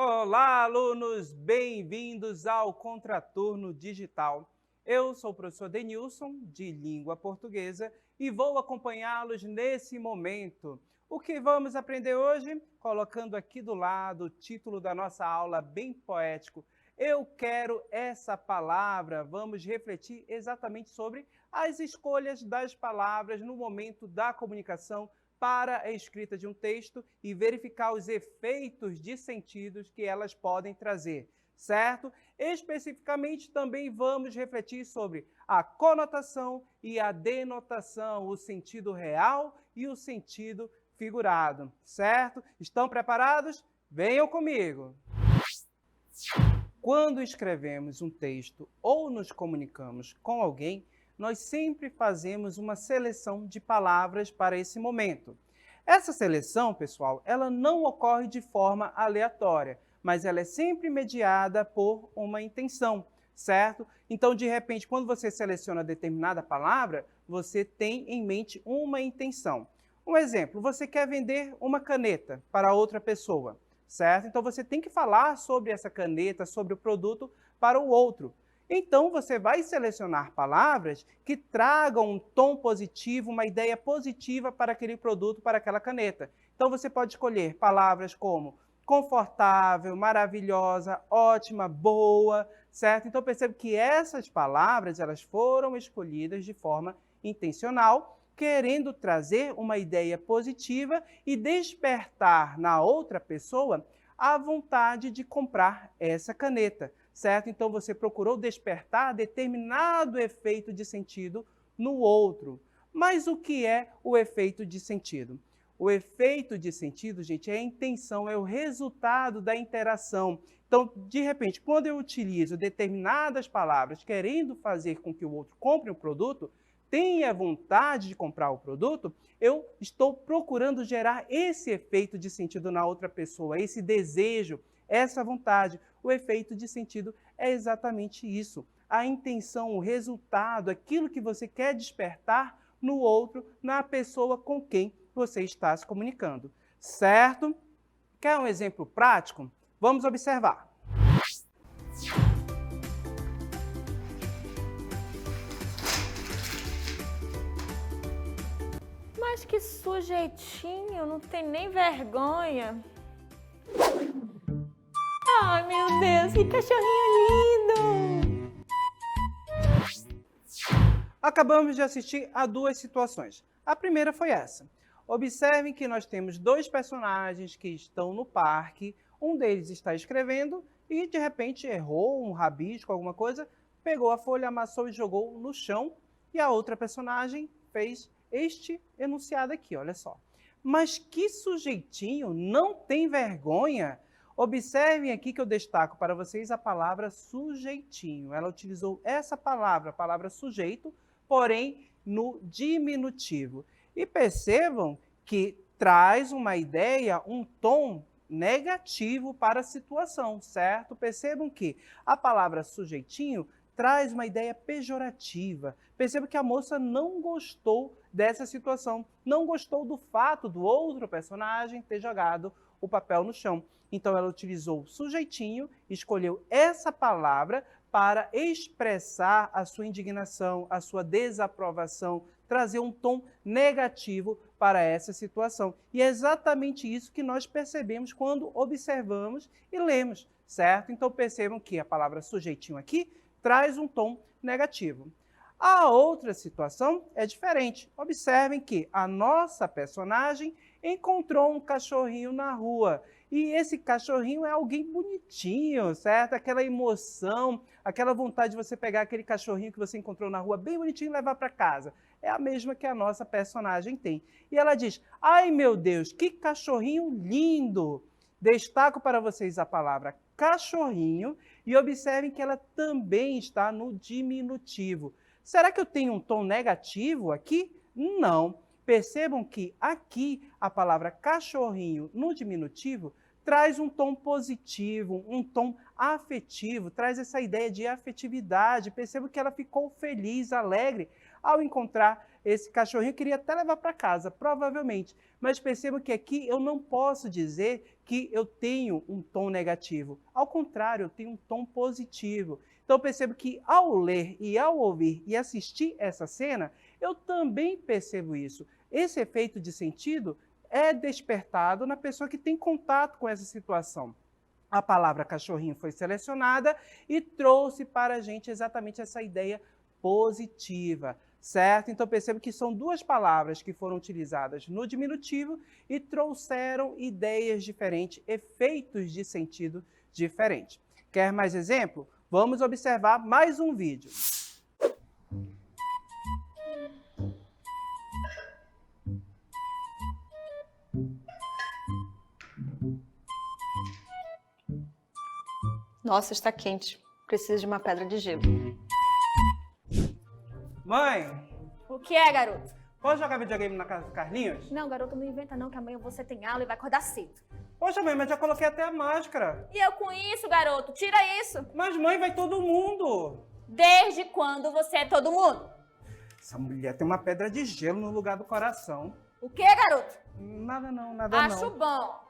Olá, alunos! Bem-vindos ao Contraturno Digital. Eu sou o professor Denilson, de Língua Portuguesa, e vou acompanhá-los nesse momento. O que vamos aprender hoje? Colocando aqui do lado o título da nossa aula, bem poético. Eu quero essa palavra. Vamos refletir exatamente sobre as escolhas das palavras no momento da comunicação para a escrita de um texto e verificar os efeitos de sentidos que elas podem trazer, certo? Especificamente, também vamos refletir sobre a conotação e a denotação, o sentido real e o sentido figurado, certo? Estão preparados? Venham comigo! Quando escrevemos um texto ou nos comunicamos com alguém, nós sempre fazemos uma seleção de palavras para esse momento. Essa seleção, pessoal, ela não ocorre de forma aleatória, mas ela é sempre mediada por uma intenção, certo? Então, de repente, quando você seleciona determinada palavra, você tem em mente uma intenção. Um exemplo, você quer vender uma caneta para outra pessoa, certo? Então, você tem que falar sobre essa caneta, sobre o produto para o outro. Então, você vai selecionar palavras que tragam um tom positivo, uma ideia positiva para aquele produto, para aquela caneta. Então, você pode escolher palavras como confortável, maravilhosa, ótima, boa, certo? Então, percebe que essas palavras elas foram escolhidas de forma intencional, querendo trazer uma ideia positiva e despertar na outra pessoa a vontade de comprar essa caneta, certo? Então, você procurou despertar determinado efeito de sentido no outro. Mas o que é o efeito de sentido? O efeito de sentido, gente, é a intenção, é o resultado da interação. Então, de repente, quando eu utilizo determinadas palavras querendo fazer com que o outro compre um produto, tenha vontade de comprar o produto, eu estou procurando gerar esse efeito de sentido na outra pessoa, esse desejo, essa vontade. O efeito de sentido é exatamente isso. A intenção, o resultado, aquilo que você quer despertar no outro, na pessoa com quem você está se comunicando. Certo? Quer um exemplo prático? Vamos observar. Mas que sujeitinho, não tem nem vergonha. Ai, meu Deus, que cachorrinho lindo! Acabamos de assistir a duas situações. A primeira foi essa. Observem que nós temos dois personagens que estão no parque, um deles está escrevendo e de repente errou um rabisco, alguma coisa, pegou a folha, amassou e jogou no chão, e a outra personagem fez este enunciado aqui, olha só. Mas que sujeitinho, não tem vergonha? Observem aqui que eu destaco para vocês a palavra sujeitinho. Ela utilizou essa palavra, a palavra sujeito, porém no diminutivo. E percebam que traz uma ideia, um tom negativo para a situação, certo? Percebam que a palavra sujeitinho traz uma ideia pejorativa. Perceba que a moça não gostou dessa situação, não gostou do fato do outro personagem ter jogado o papel no chão. Então ela utilizou sujeitinho, escolheu essa palavra para expressar a sua indignação, a sua desaprovação, trazer um tom negativo para essa situação. E é exatamente isso que nós percebemos quando observamos e lemos, certo? Então percebam que a palavra sujeitinho aqui traz um tom negativo. A outra situação é diferente. Observem que a nossa personagem encontrou um cachorrinho na rua. E esse cachorrinho é alguém bonitinho, certo? Aquela emoção, aquela vontade de você pegar aquele cachorrinho que você encontrou na rua bem bonitinho e levar para casa. É a mesma que a nossa personagem tem. E ela diz, ai meu Deus, que cachorrinho lindo! Destaco para vocês a palavra cachorrinho e observem que ela também está no diminutivo. Será que eu tenho um tom negativo aqui? Não. Percebam que aqui a palavra cachorrinho no diminutivo traz um tom positivo, um tom afetivo, traz essa ideia de afetividade. Percebam que ela ficou feliz, alegre ao encontrar esse cachorrinho queria até levar para casa, provavelmente. Mas perceba que aqui eu não posso dizer que eu tenho um tom negativo. Ao contrário, eu tenho um tom positivo. Então percebo que ao ler e ao ouvir e assistir essa cena, eu também percebo isso. Esse efeito de sentido é despertado na pessoa que tem contato com essa situação. A palavra cachorrinho foi selecionada e trouxe para a gente exatamente essa ideia positiva, certo? Então perceba que são duas palavras que foram utilizadas no diminutivo e trouxeram ideias diferentes, efeitos de sentido diferentes. Quer mais exemplo? Vamos observar mais um vídeo. Nossa, está quente. Preciso de uma pedra de gelo. Mãe, O que é, garoto? pode jogar videogame na casa do Carlinhos? Não, garoto, não inventa não, que amanhã você tem aula e vai acordar cedo. Poxa, mãe, mas já coloquei até a máscara. E eu com isso, garoto? Tira isso. Mas, mãe, vai todo mundo. Desde quando você é todo mundo? Essa mulher tem uma pedra de gelo no lugar do coração. O que, garoto? Nada não, nada Acho não. bom.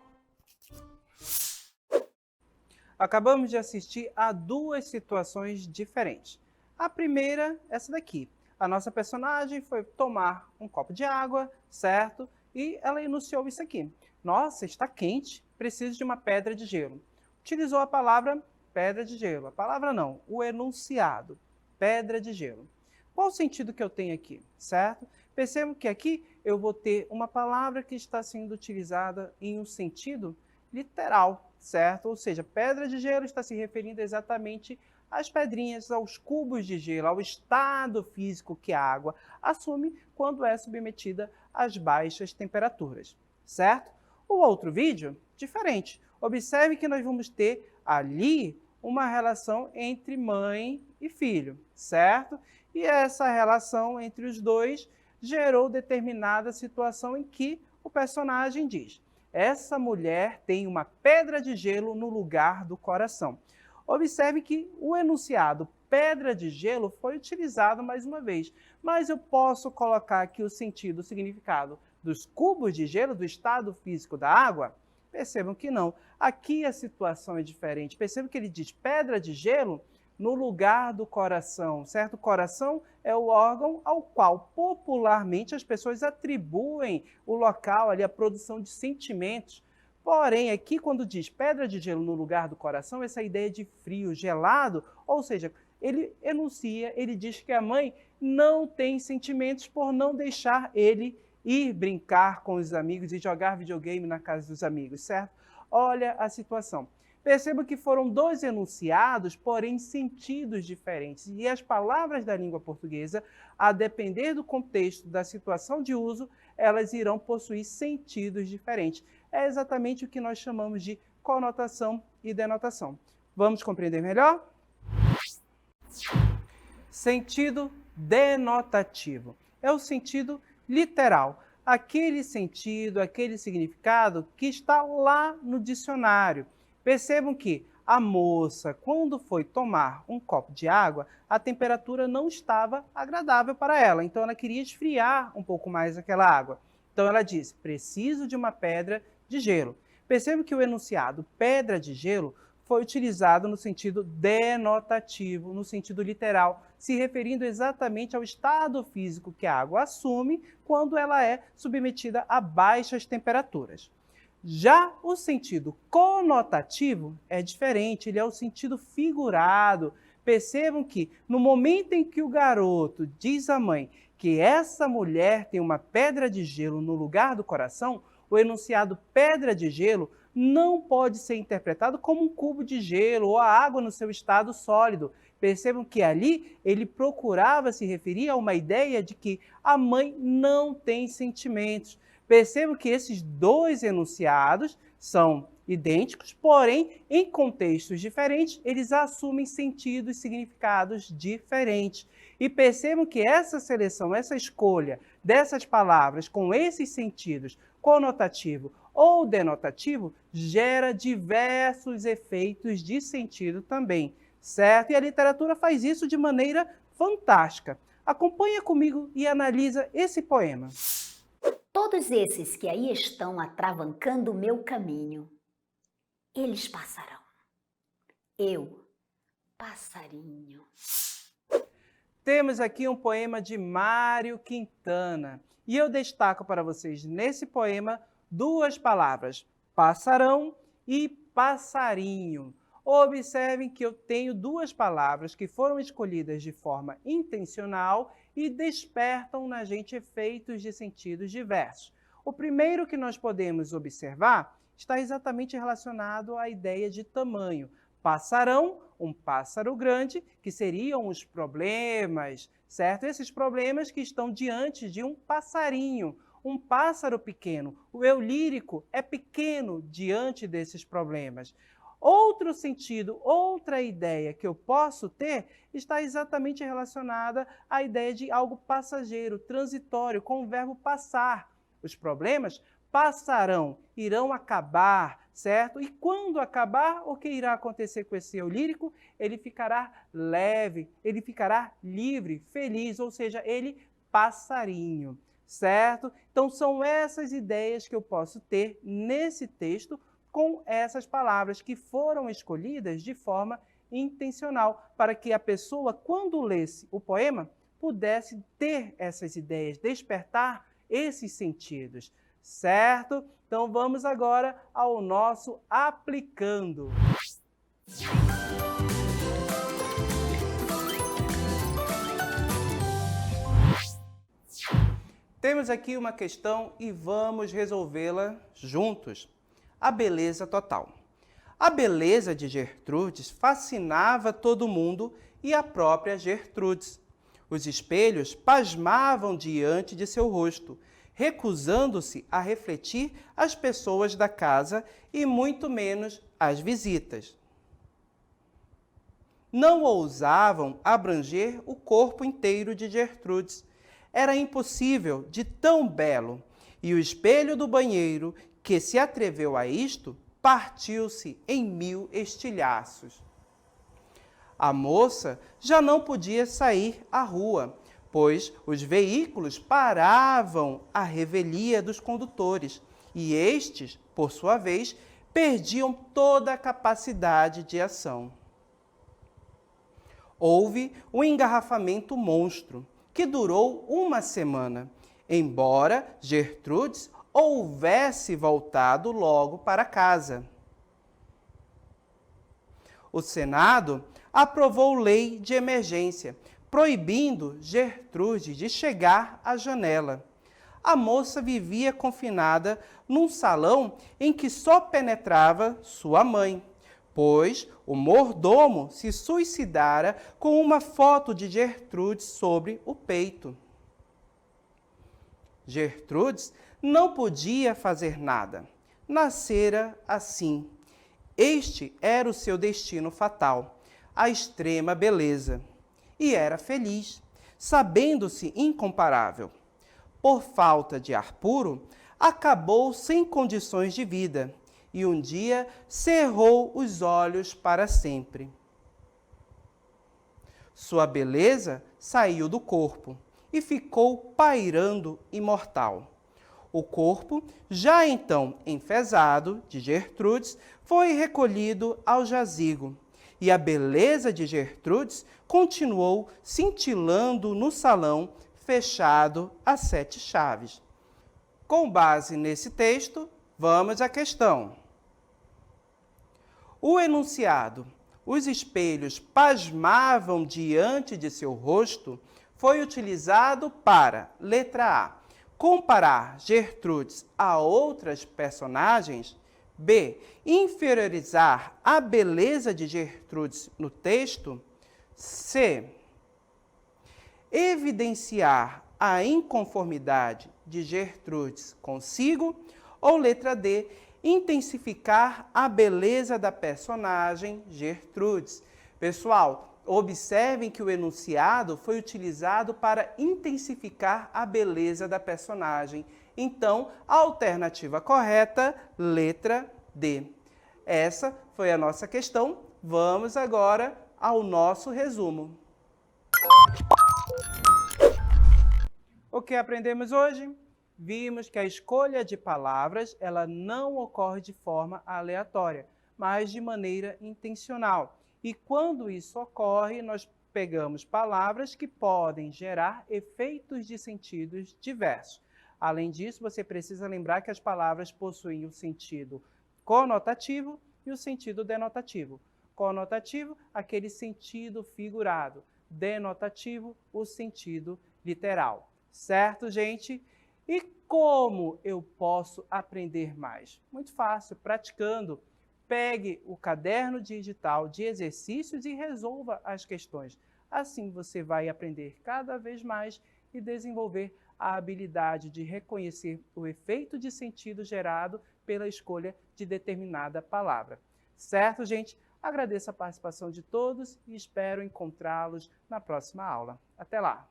Acabamos de assistir a duas situações diferentes. A primeira, essa daqui. A nossa personagem foi tomar um copo de água, certo? E ela enunciou isso aqui. Nossa, está quente, preciso de uma pedra de gelo. Utilizou a palavra pedra de gelo. A palavra não, o enunciado, pedra de gelo. Qual o sentido que eu tenho aqui, certo? Percebam que aqui eu vou ter uma palavra que está sendo utilizada em um sentido literal, certo? Ou seja, pedra de gelo está se referindo exatamente às pedrinhas, aos cubos de gelo, ao estado físico que a água assume quando é submetida às baixas temperaturas, certo? O outro vídeo, diferente. Observe que nós vamos ter ali uma relação entre mãe e filho, certo? E essa relação entre os dois gerou determinada situação em que o personagem diz: essa mulher tem uma pedra de gelo no lugar do coração. Observe que o enunciado pedra de gelo foi utilizado mais uma vez, mas eu posso colocar aqui o sentido, o significado dos cubos de gelo, do estado físico da água? Percebam que não. Aqui a situação é diferente. Percebam que ele diz pedra de gelo no lugar do coração, certo? O coração é o órgão ao qual popularmente as pessoas atribuem o local ali, a produção de sentimentos. Porém, aqui quando diz pedra de gelo no lugar do coração, essa ideia de frio, gelado, ou seja, ele enuncia, ele diz que a mãe não tem sentimentos por não deixar ele ir brincar com os amigos e jogar videogame na casa dos amigos, certo? Olha a situação. Perceba que foram dois enunciados, porém sentidos diferentes. E as palavras da língua portuguesa, a depender do contexto, da situação de uso, elas irão possuir sentidos diferentes. É exatamente o que nós chamamos de conotação e denotação. Vamos compreender melhor? Sentido denotativo. É o sentido literal. Aquele sentido, aquele significado que está lá no dicionário. Percebam que a moça, quando foi tomar um copo de água, a temperatura não estava agradável para ela. Então, ela queria esfriar um pouco mais aquela água. Então, ela disse, preciso de uma pedra de gelo. Percebam que o enunciado pedra de gelo foi utilizado no sentido denotativo, no sentido literal, se referindo exatamente ao estado físico que a água assume quando ela é submetida a baixas temperaturas. Já o sentido conotativo é diferente, ele é o sentido figurado. Percebam que no momento em que o garoto diz à mãe que essa mulher tem uma pedra de gelo no lugar do coração, o enunciado pedra de gelo não pode ser interpretado como um cubo de gelo ou a água no seu estado sólido. Percebam que ali ele procurava se referir a uma ideia de que a mãe não tem sentimentos. Percebam que esses dois enunciados são idênticos, porém, em contextos diferentes, eles assumem sentidos e significados diferentes. E percebam que essa seleção, essa escolha dessas palavras com esses sentidos, conotativo ou denotativo, gera diversos efeitos de sentido também, certo? E a literatura faz isso de maneira fantástica. Acompanha comigo e analisa esse poema. Todos esses que aí estão atravancando o meu caminho, eles passarão. Eu, passarinho. Temos aqui um poema de Mário Quintana. E eu destaco para vocês nesse poema duas palavras, passarão e passarinho. Observem que eu tenho duas palavras que foram escolhidas de forma intencional e despertam na gente efeitos de sentidos diversos. O primeiro que nós podemos observar está exatamente relacionado à ideia de tamanho. Passarão, um pássaro grande, que seriam os problemas, certo? Esses problemas que estão diante de um passarinho, um pássaro pequeno. O eu lírico é pequeno diante desses problemas. Outro sentido, outra ideia que eu posso ter está exatamente relacionada à ideia de algo passageiro, transitório, com o verbo passar. Os problemas passarão, irão acabar, certo? E quando acabar, o que irá acontecer com esse eu lírico? Ele ficará leve, ele ficará livre, feliz, ou seja, ele passarinho, certo? Então são essas ideias que eu posso ter nesse texto com essas palavras que foram escolhidas de forma intencional, para que a pessoa, quando lesse o poema, pudesse ter essas ideias, despertar esses sentidos, certo? Então vamos agora ao nosso aplicando. Temos aqui uma questão e vamos resolvê-la juntos. A beleza total. A beleza de Gertrudes fascinava todo mundo e a própria Gertrudes. Os espelhos pasmavam diante de seu rosto, recusando-se a refletir as pessoas da casa e muito menos as visitas. Não ousavam abranger o corpo inteiro de Gertrudes. Era impossível de tão belo, e o espelho do banheiro, que se atreveu a isto, partiu-se em 1000 estilhaços. A moça já não podia sair à rua, pois os veículos paravam à revelia dos condutores, e estes, por sua vez, perdiam toda a capacidade de ação. Houve um engarrafamento monstro, que durou uma semana, embora Gertrudes houvesse voltado logo para casa. O Senado aprovou lei de emergência, proibindo Gertrude de chegar à janela. A moça vivia confinada num salão em que só penetrava sua mãe, pois o mordomo se suicidara com uma foto de Gertrude sobre o peito. Gertrudes não podia fazer nada. Nascera assim. Este era o seu destino fatal, a extrema beleza. E era feliz, sabendo-se incomparável. Por falta de ar puro, acabou sem condições de vida, e um dia cerrou os olhos para sempre. Sua beleza saiu do corpo e ficou pairando imortal. O corpo, já então enfezado, de Gertrudes, foi recolhido ao jazigo, e a beleza de Gertrudes continuou cintilando no salão fechado a 7 chaves. Com base nesse texto, vamos à questão. O enunciado, os espelhos pasmavam diante de seu rosto, foi utilizado para, letra A, comparar Gertrudes a outras personagens, B, inferiorizar a beleza de Gertrudes no texto, C, evidenciar a inconformidade de Gertrudes consigo, ou letra D, intensificar a beleza da personagem Gertrudes. Pessoal, observem que o enunciado foi utilizado para intensificar a beleza da personagem. Então, a alternativa correta, letra D. Essa foi a nossa questão. Vamos agora ao nosso resumo. O que aprendemos hoje? Vimos que a escolha de palavras ela não ocorre de forma aleatória, mas de maneira intencional. E quando isso ocorre, nós pegamos palavras que podem gerar efeitos de sentidos diversos. Além disso, você precisa lembrar que as palavras possuem o sentido conotativo e o sentido denotativo. Conotativo, aquele sentido figurado. Denotativo, o sentido literal. Certo, gente? E como eu posso aprender mais? Muito fácil, praticando. Pegue o caderno digital de exercícios e resolva as questões. Assim você vai aprender cada vez mais e desenvolver a habilidade de reconhecer o efeito de sentido gerado pela escolha de determinada palavra. Certo, gente? Agradeço a participação de todos e espero encontrá-los na próxima aula. Até lá!